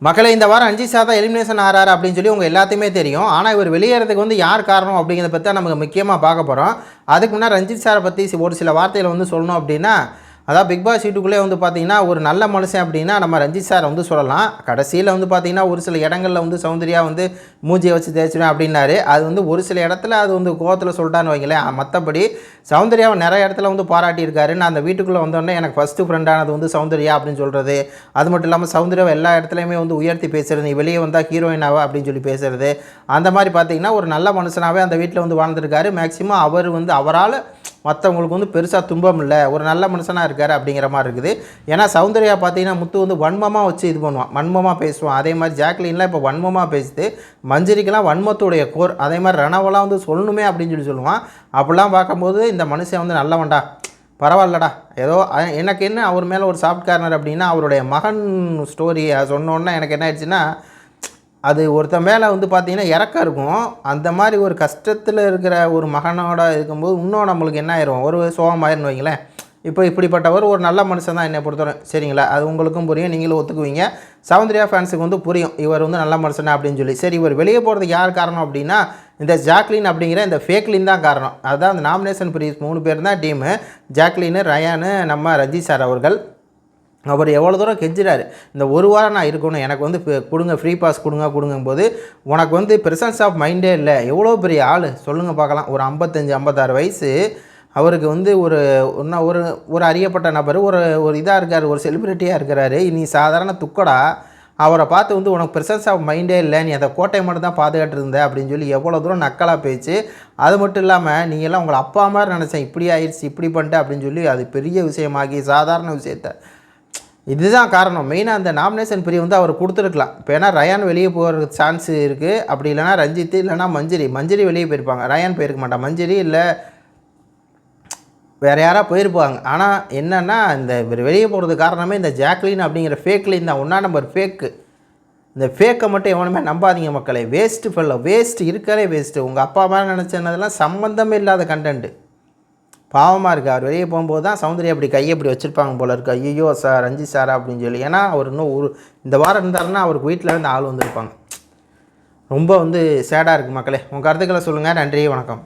மக்களை இந்த வாரம் ரஞ்சித் சார் தான் எலிமினேஷன் ஆறாரு அப்படின்னு சொல்லி உங்கள் எல்லாத்தையுமே தெரியும். ஆனால் இவர் வெளியேறதுக்கு வந்து யார் காரணம் அப்படிங்கிறத பற்றி தான் நமக்கு முக்கியமாக பார்க்க போகிறோம். அதுக்கு முன்னாடி ரஞ்சித் சாரை பற்றி ஒரு சில வார்த்தைகளை வந்து சொல்லணும் அப்படின்னா, அதாவது பிக் பாஸ் வீட்டுக்குள்ளே வந்து பார்த்திங்கன்னா ஒரு நல்ல மனுஷன் அப்படின்னா நம்ம ரஞ்சித் சாரை வந்து சொல்லலாம். கடைசியில் வந்து பார்த்திங்கன்னா ஒரு சில இடங்களில் வந்து சௌந்தர்யா வந்து மூஞ்சியை வச்சு தேய்ச்சிடும் அப்படின்னாரு. அது வந்து ஒரு சில இடத்துல அது வந்து கோவத்தில் சொல்லிட்டான்னு வைங்களேன். மற்றபடி சௌந்தர்யாவை நிறைய இடத்துல வந்து பாராட்டியிருக்காரு. நான் அந்த வீட்டுக்குள்ளே வந்தோடனே எனக்கு ஃபஸ்ட்டு ஃப்ரெண்டானது வந்து சௌந்தர்யா அப்படின்னு சொல்கிறது. அது மட்டும் இல்லாமல் சௌந்தர்யாவை எல்லா இடத்துலையுமே வந்து உயர்த்தி பேசுகிறது, நீ வெளியே வந்தால் ஹீரோயினாவா அப்படின்னு சொல்லி பேசுகிறது. அந்த மாதிரி பார்த்திங்கன்னா ஒரு நல்ல மனுஷனாகவே அந்த வீட்டில் வந்து வாழ்ந்துருக்காரு. மேக்ஸிமம் அவர் வந்து அவரால் மற்றவங்களுக்கு வந்து பெருசாக துன்பம் இல்லை, ஒரு நல்ல மனுஷனாக இருக்கார் அப்படிங்கிற மாதிரி இருக்குது. ஏன்னா சௌந்தர்யா பார்த்தீங்கன்னா முத்து வந்து வன்மமாக வச்சு இது பண்ணுவான், வன்மமாக பேசுவான். அதே மாதிரி ஜாக்லின்லாம் இப்போ வன்மமாக பேசுது. மஞ்சரிக்கெல்லாம் வன்மத்துடைய கோர். அதே மாதிரி ரணவெல்லாம் வந்து சொல்லணுமே அப்படின்னு சொல்லுவான். அப்படிலாம் பார்க்கும்போது இந்த மனுஷன் வந்து நல்லவன்டா, பரவாயில்லடா. ஏதோ எனக்கு என்ன அவர் மேலே ஒரு சாஃப்ட் கார்னர் அப்படின்னா, அவருடைய மகன் ஸ்டோரியை சொன்னோன்னா எனக்கு என்ன ஆயிடுச்சுன்னா, அது ஒருத்தன் மேலே வந்து பார்த்திங்கன்னா இறக்கம் இருக்கும். அந்த மாதிரி ஒரு கஷ்டத்தில் இருக்கிற ஒரு மகனோட இருக்கும்போது இன்னும் நம்மளுக்கு என்ன ஆயிரும், ஒரு சோகமாயிருன்னு வைங்களேன். இப்போ இப்படிப்பட்டவர் ஒரு நல்ல மனுஷன் தான் என்னை பொறுத்தவரை, சரிங்களா? அது உங்களுக்கும் புரியும், நீங்களும் ஒத்துக்குவீங்க. சௌந்தர்யா ஃபேன்ஸுக்கு வந்து புரியும் இவர் வந்து நல்ல மனுஷனா அப்படின்னு சொல்லி. சரி, இவர் வெளியே போகிறதுக்கு யார் காரணம் அப்படின்னா, இந்த ஜாக்லின் அப்படிங்கிற இந்த ஃபேக்லின் தான் காரணம். அதுதான் அந்த நாமினேஷன் ப்ரீஸ் 3 பேர் தான் டீமு. ஜாக்லின், ரயானு, நம்ம ரஞ்சித் சார் அவர்கள். அவர் எவ்வளோ தூரம் கெஞ்சுறாரு, இந்த ஒரு வாரம் நான் இருக்கணும், எனக்கு வந்து கொடுங்க, ஃப்ரீ பாஸ் கொடுங்கும்போது உனக்கு வந்து ப்ரெசன்ஸ் ஆஃப் மைண்டே இல்லை. எவ்வளோ பெரிய ஆள் சொல்லுங்கள் பார்க்கலாம். ஒரு 55-56 வயசு அவருக்கு வந்து ஒரு ஒரு அறியப்பட்ட நபர், ஒரு இதாக இருக்கார், ஒரு செலிப்ரிட்டியாக இருக்கிறாரு. நீ சாதாரண துக்கடா, அவரை பார்த்து வந்து உனக்கு ப்ரெசன்ஸ் ஆஃப் மைண்டே இல்லை, நீ அதை கோட்டையை மட்டும் தான் பாதுகாட்டு இருந்த அப்படின்னு சொல்லி எவ்வளோ தூரம் நக்கலாக பேச்சு. அது மட்டும் இல்லாமல் நீங்கள்லாம் உங்களை அப்பா மாதிரி நினச்சேன், இப்படி ஆயிடுச்சு, இப்படி பண்ணிட்டு அப்படின்னு சொல்லி அது பெரிய விஷயமாகி சாதாரண விஷயத்தை. இதுதான் காரணம். மெயினாக அந்த நாமினேஷன் பிரிவு வந்து அவர் கொடுத்துருக்கலாம். இப்போ ஏன்னா ரயான் வெளியே போகிறதுக்கு சான்ஸ் இருக்குது. அப்படி இல்லைனா ரஞ்சித், இல்லைனா மஞ்சரி வெளியே போயிருப்பாங்க. ரயான் போயிருக்க மாட்டான். மஞ்சரி இல்லை வேறு யாராக போயிருப்பாங்க. ஆனால் என்னென்னா இந்த வெளியே போகிறதுக்கு காரணமே இந்த ஜாக்லின் அப்படிங்கிற ஃபேக்லின் தான். 1 நம்பர் ஃபேக்கு. இந்த ஃபேக்கை மட்டும் எவனுமே நம்பாதீங்க மக்களே. வேஸ்ட்டு ஃபெல்லோ, வேஸ்ட்டு இருக்காலே வேஸ்ட்டு. உங்கள் அப்பா மாதிரி நினச்சதுலாம் சம்மந்தமே இல்லாத கண்டென்ட்டு. பாவமாக இருக்குது. அவர் வெளியே போகும்போது தான் சௌந்தர்யா அப்படி கையை இப்படி வச்சுருப்பாங்க போல இருக்குது. ஐயோ சார், ரஞ்சித் சாரா அப்படின்னு சொல்லி. ஏன்னா அவர் இன்னும் இந்த வாரம் இருந்தாருன்னா அவருக்கு வீட்டில் இருந்து ஆள் வந்திருப்பாங்க. ரொம்ப வந்து சேடாக இருக்குது மக்களே. உங்கள் கருத்துக்களை சொல்லுங்கள். நன்றி, வணக்கம்.